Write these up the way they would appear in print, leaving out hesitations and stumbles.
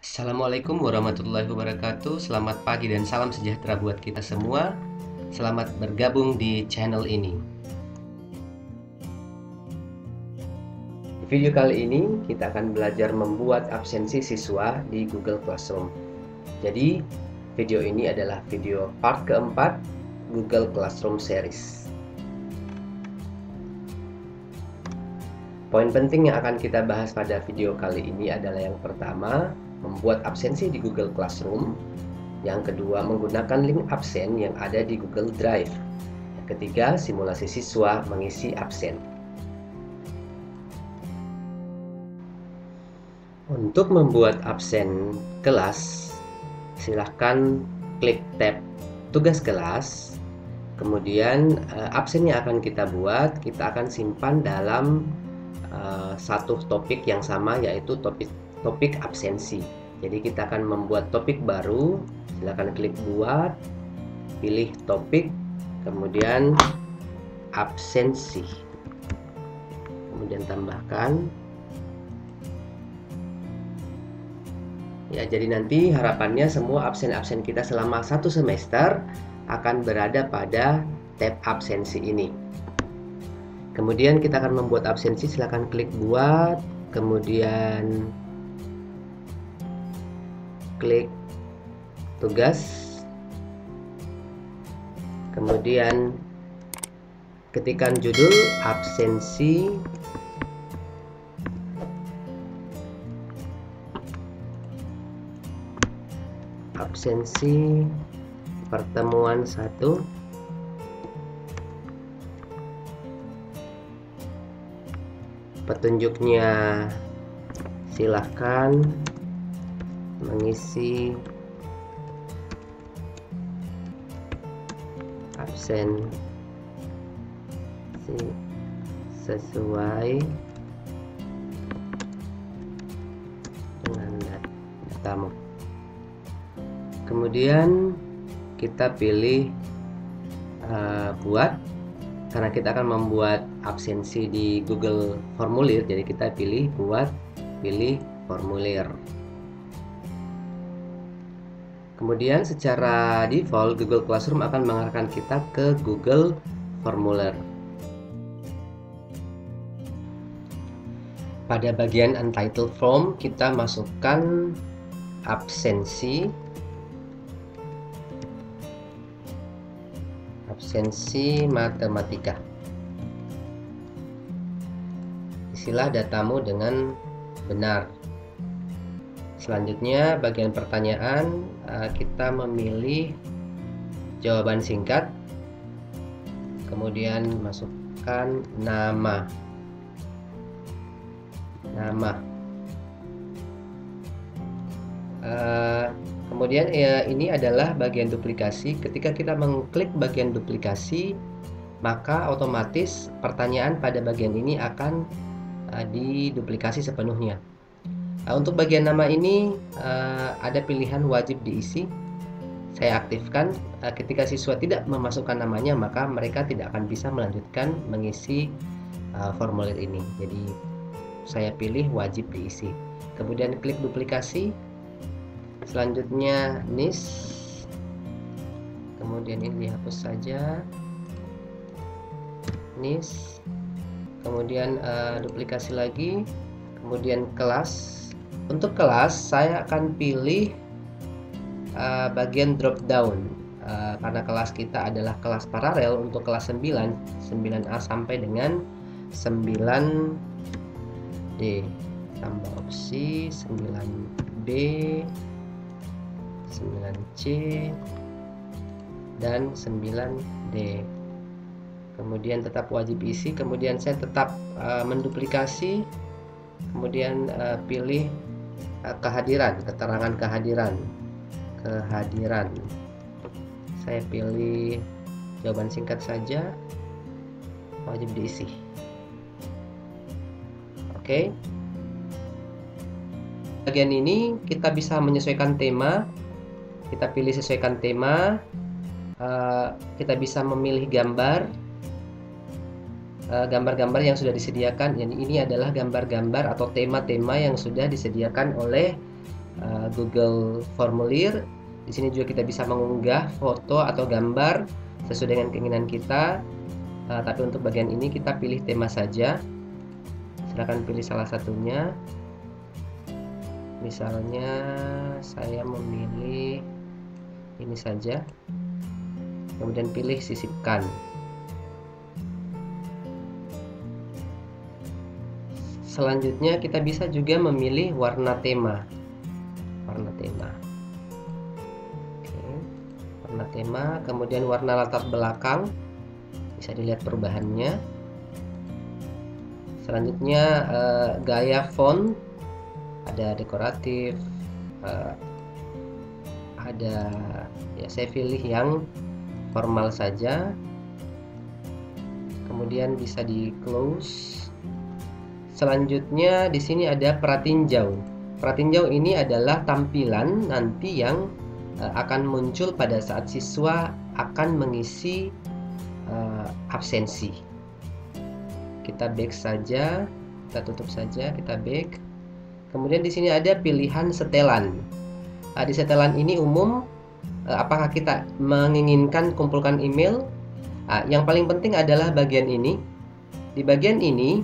Assalamualaikum warahmatullahi wabarakatuh. Selamat pagi dan salam sejahtera buat kita semua. Selamat bergabung di channel ini. Di video kali ini kita akan belajar membuat absensi siswa di Google Classroom. Jadi video ini adalah video part keempat Google Classroom Series. Poin penting yang akan kita bahas pada video kali ini adalah yang pertama, membuat absensi di Google Classroom. Yang kedua, menggunakan link absen yang ada di Google Drive. Yang ketiga, simulasi siswa mengisi absen. Untuk membuat absen kelas, silahkan klik tab tugas kelas. Kemudian absen yang akan kita buat, kita akan simpan dalam satu topik yang sama, yaitu topik absensi. Jadi kita akan membuat topik baru. Silakan klik buat, pilih topik, kemudian absensi, kemudian tambahkan. Ya, jadi nanti harapannya semua absen-absen kita selama satu semester akan berada pada tab absensi ini. Kemudian kita akan membuat absensi, silakan klik buat, kemudian klik tugas, kemudian ketikkan judul absensi pertemuan 1. Petunjuknya silahkan mengisi absen sesuai dengan datamu. Kemudian kita pilih buat, karena kita akan membuat absensi di Google Formulir, jadi kita pilih buat, pilih formulir. Kemudian secara default Google Classroom akan mengarahkan kita ke Google Formulir. Pada bagian Untitled Form kita masukkan absensi matematika. Isilah datamu dengan benar. Selanjutnya bagian pertanyaan, kita memilih jawaban singkat, kemudian masukkan nama. Kemudian ini adalah bagian duplikasi. Ketika kita mengklik bagian duplikasi, maka otomatis pertanyaan pada bagian ini akan diduplikasi sepenuhnya. Untuk bagian nama ini ada pilihan wajib diisi. Saya aktifkan. Ketika siswa tidak memasukkan namanya, maka mereka tidak akan bisa melanjutkan mengisi formulir ini. Jadi saya pilih wajib diisi. Kemudian klik duplikasi. Selanjutnya NIS. Kemudian ini dihapus saja. NIS. Kemudian duplikasi lagi. Kemudian kelas. Untuk kelas saya akan pilih bagian drop down, karena kelas kita adalah kelas paralel. Untuk kelas 9A sampai dengan 9D, tambah opsi 9B, 9C, dan 9D. Kemudian tetap wajib isi. Kemudian saya tetap menduplikasi. Kemudian pilih kehadiran, keterangan kehadiran. Saya pilih jawaban singkat saja, wajib diisi. Oke. Bagian ini kita bisa menyesuaikan tema. Kita pilih sesuaikan tema. Kita bisa memilih gambar. gambar-gambar yang sudah disediakan. Ini adalah gambar-gambar atau tema-tema yang sudah disediakan oleh Google Formulir. Di sini juga kita bisa mengunggah foto atau gambar sesuai dengan keinginan kita. Tapi untuk bagian ini kita pilih tema saja. Silakan pilih salah satunya. Misalnya saya memilih ini saja. Kemudian pilih sisipkan. Selanjutnya kita bisa juga memilih warna tema. Warna tema. Oke. Warna tema, kemudian warna latar belakang. Bisa dilihat perubahannya. Selanjutnya gaya font, ada dekoratif, ada ya saya pilih yang formal saja. Kemudian bisa di close. Selanjutnya di sini ada pratinjau. Pratinjau ini adalah tampilan nanti yang akan muncul pada saat siswa akan mengisi absensi. Kita back saja, kita tutup saja, kita back. Kemudian di sini ada pilihan setelan. Di setelan ini umum, apakah kita menginginkan kumpulkan email? Yang paling penting adalah bagian ini. Di bagian ini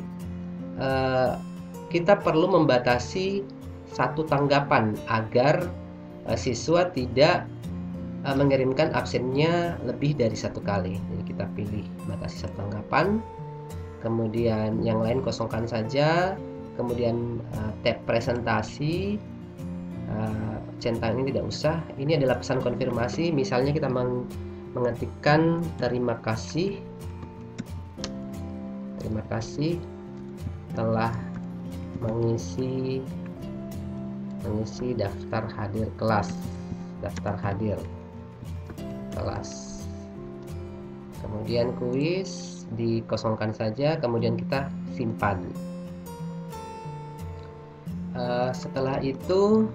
kita perlu membatasi satu tanggapan agar siswa tidak mengirimkan absennya lebih dari satu kali. Jadi kita pilih batasi satu tanggapan, kemudian yang lain kosongkan saja, kemudian tab presentasi, centang ini tidak usah. Ini adalah pesan konfirmasi. Misalnya kita mengetikkan terima kasih telah mengisi daftar hadir kelas. Kemudian kuis dikosongkan saja, kemudian kita simpan. Setelah itu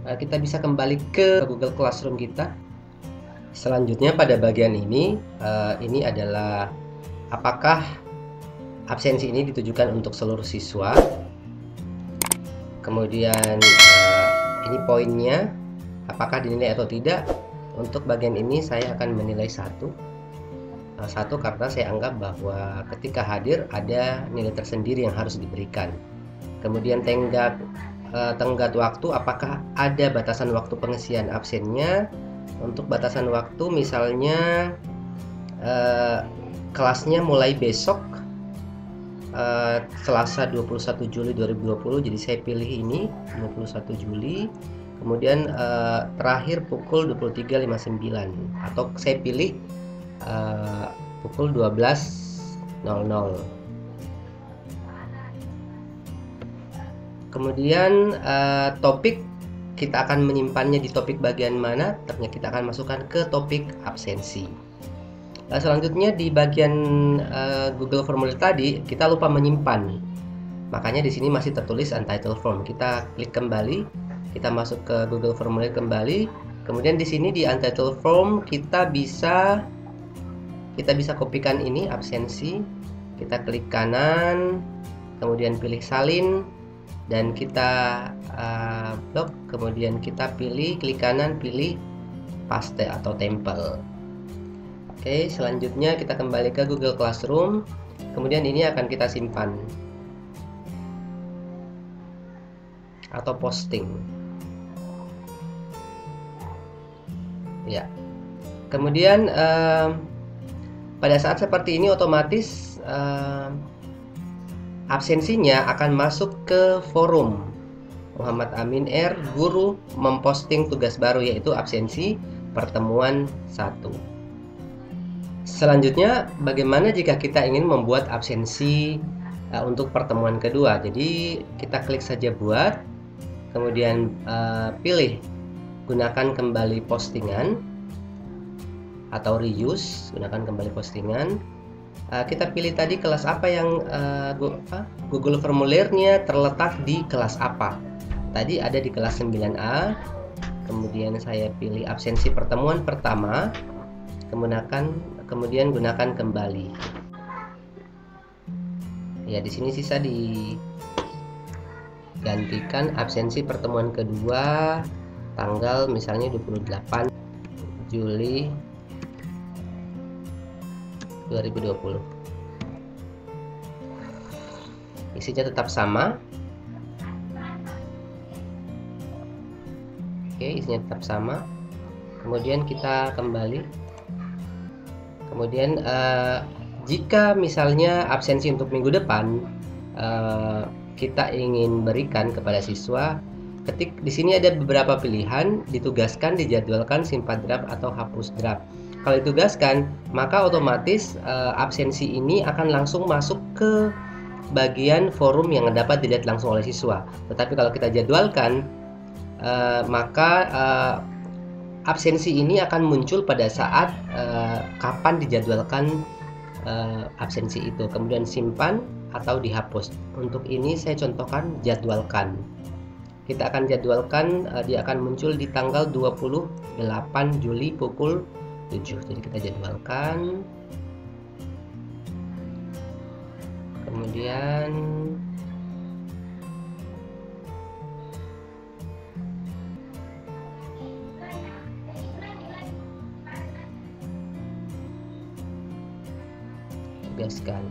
kita bisa kembali ke Google Classroom kita. Selanjutnya pada bagian ini adalah apakah absensi ini ditujukan untuk seluruh siswa. Kemudian ini poinnya, apakah dinilai atau tidak. Untuk bagian ini saya akan menilai 1 karena saya anggap bahwa ketika hadir ada nilai tersendiri yang harus diberikan. Kemudian tenggat waktu, apakah ada batasan waktu pengisian absennya. Untuk batasan waktu misalnya kelasnya mulai besok Selasa 21 Juli 2020, jadi saya pilih ini 21 Juli, kemudian terakhir pukul 23.59 atau saya pilih pukul 12.00. Kemudian topik kita akan menyimpannya di topik bagian mana? Ternyata kita akan masukkan ke topik absensi. Selanjutnya di bagian Google Formulir tadi kita lupa menyimpan, makanya di sini masih tertulis Untitled Form. Kita klik kembali, kita masuk ke Google Formulir kembali. Kemudian di sini di Untitled Form kita bisa kopikan ini absensi. Kita klik kanan, kemudian pilih salin dan kita blok. Kemudian kita klik kanan, pilih paste atau tempel. Oke, selanjutnya kita kembali ke Google Classroom. Kemudian ini akan kita simpan atau posting. Ya. Kemudian pada saat seperti ini otomatis absensinya akan masuk ke forum. Muhammad Amin R, guru, memposting tugas baru yaitu absensi pertemuan 1. Selanjutnya, bagaimana jika kita ingin membuat absensi untuk pertemuan kedua? Jadi kita klik saja buat, kemudian pilih gunakan kembali postingan atau reuse, gunakan kembali postingan. Kita pilih tadi kelas apa yang Google Formulirnya terletak di kelas apa. Tadi ada di kelas 9A. Kemudian saya pilih absensi pertemuan pertama, kemudian gunakan kembali. Ya, di sini sisa diganti gantikan absensi pertemuan kedua tanggal misalnya 28 Juli 2020. Isinya tetap sama. Oke, isinya tetap sama. Kemudian kita kembali. Kemudian jika misalnya absensi untuk minggu depan kita ingin berikan kepada siswa, di sini ada beberapa pilihan: ditugaskan, dijadwalkan, simpan draft, atau hapus draft. Kalau ditugaskan, maka otomatis absensi ini akan langsung masuk ke bagian forum yang dapat dilihat langsung oleh siswa. Tetapi kalau kita jadwalkan, maka absensi ini akan muncul pada saat kapan dijadwalkan absensi itu, kemudian simpan atau dihapus. Untuk ini saya contohkan jadwalkan. Kita akan jadwalkan, dia akan muncul di tanggal 28 Juli pukul 7. Jadi kita jadwalkan. Kemudian tugaskan.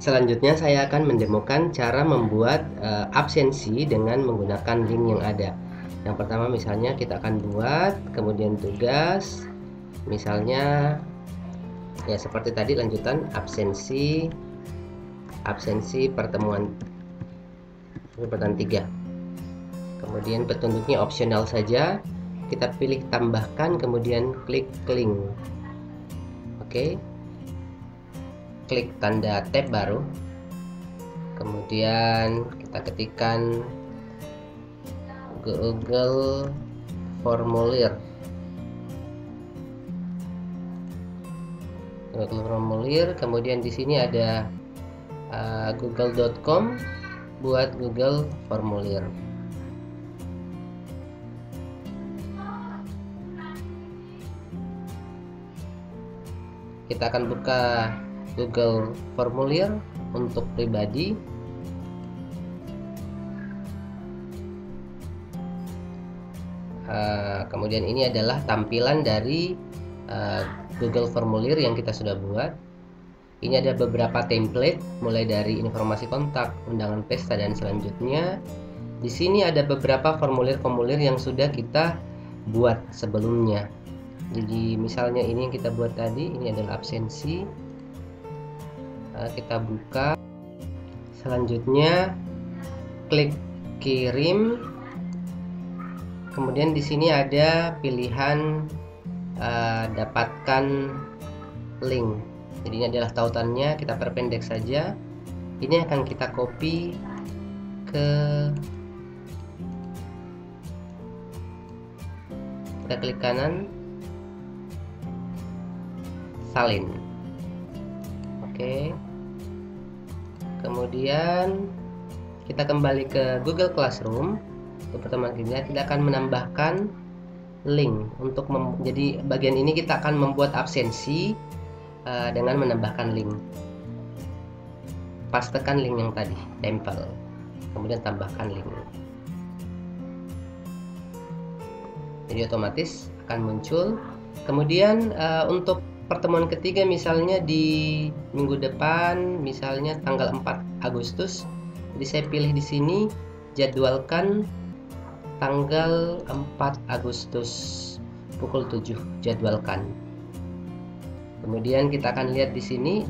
Selanjutnya saya akan mendemokan cara membuat absensi dengan menggunakan link yang ada. Yang pertama misalnya kita akan buat, kemudian tugas, misalnya ya seperti tadi lanjutan absensi pertemuan 3. Kemudian petunjuknya opsional saja, kita pilih tambahkan, kemudian klik link. Oke, klik tanda tab baru, kemudian kita ketikkan Google Formulir. Kemudian di sini ada google.com buat Google Formulir. Kita akan buka Google Formulir untuk pribadi. Kemudian ini adalah tampilan dari Google Formulir yang kita sudah buat. Ini ada beberapa template, mulai dari informasi kontak, undangan pesta, dan selanjutnya. Di sini ada beberapa formulir-formulir yang sudah kita buat sebelumnya. Jadi misalnya ini yang kita buat tadi, ini adalah absensi. Kita buka. Selanjutnya klik kirim. Kemudian di sini ada pilihan dapatkan link. Jadi ini adalah tautannya, kita perpendek saja. Ini akan kita copy ke, kita klik kanan, salin. Oke. Kemudian kita kembali ke Google Classroom. Untuk pertemuan kita akan menambahkan link. Untuk jadi bagian ini kita akan membuat absensi dengan menambahkan link. Pastekan link yang tadi, tempel, kemudian tambahkan link. Jadi otomatis akan muncul. Kemudian untuk pertemuan ketiga misalnya di minggu depan, misalnya tanggal 4 Agustus. Jadi saya pilih di sini jadwalkan tanggal 4 Agustus pukul 7, jadwalkan. Kemudian kita akan lihat di sini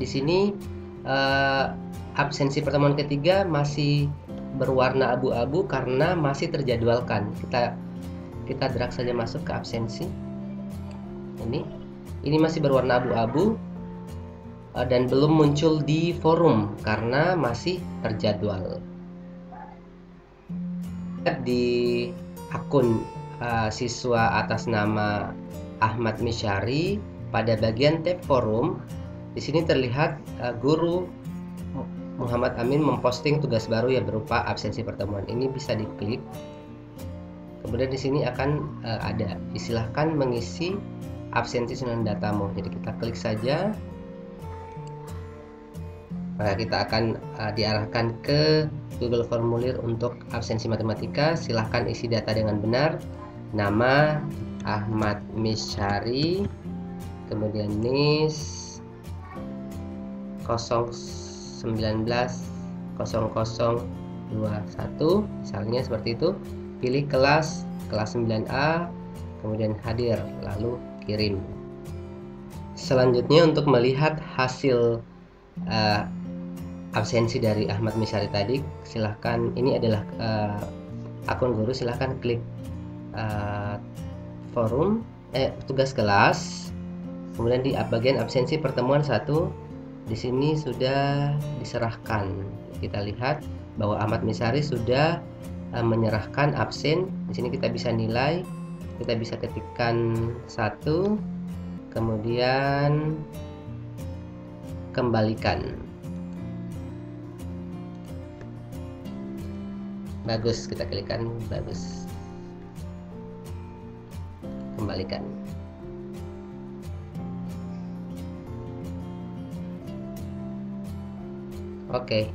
absensi pertemuan ketiga masih berwarna abu-abu karena masih terjadwalkan. Kita drag saja masuk ke absensi. Ini masih berwarna abu-abu dan belum muncul di forum karena masih terjadwal. Di akun siswa atas nama Ahmad Misyari, pada bagian tab forum, di sini terlihat guru Muhammad Amin memposting tugas baru yang berupa absensi pertemuan. Ini bisa diklik. Kemudian di sini akan ada, silahkan mengisi absensi susunan datamu. Jadi kita klik saja. Maka kita akan diarahkan ke Google Formulir untuk absensi matematika. Silahkan isi data dengan benar. Nama Ahmad Misyari, kemudian NIS 0190021, misalnya seperti itu. Pilih kelas 9A, kemudian hadir, lalu kirim. Selanjutnya untuk melihat hasil absensi dari Ahmad Misyari tadi, silahkan, ini adalah akun guru, silahkan klik forum tugas kelas, kemudian di bagian absensi pertemuan 1, di sini sudah diserahkan. Kita lihat bahwa Ahmad Misyari sudah menyerahkan absen. Di sini kita bisa nilai, kita bisa ketikkan 1, kemudian kembalikan. Bagus, kita klikkan bagus, kembalikan. Oke.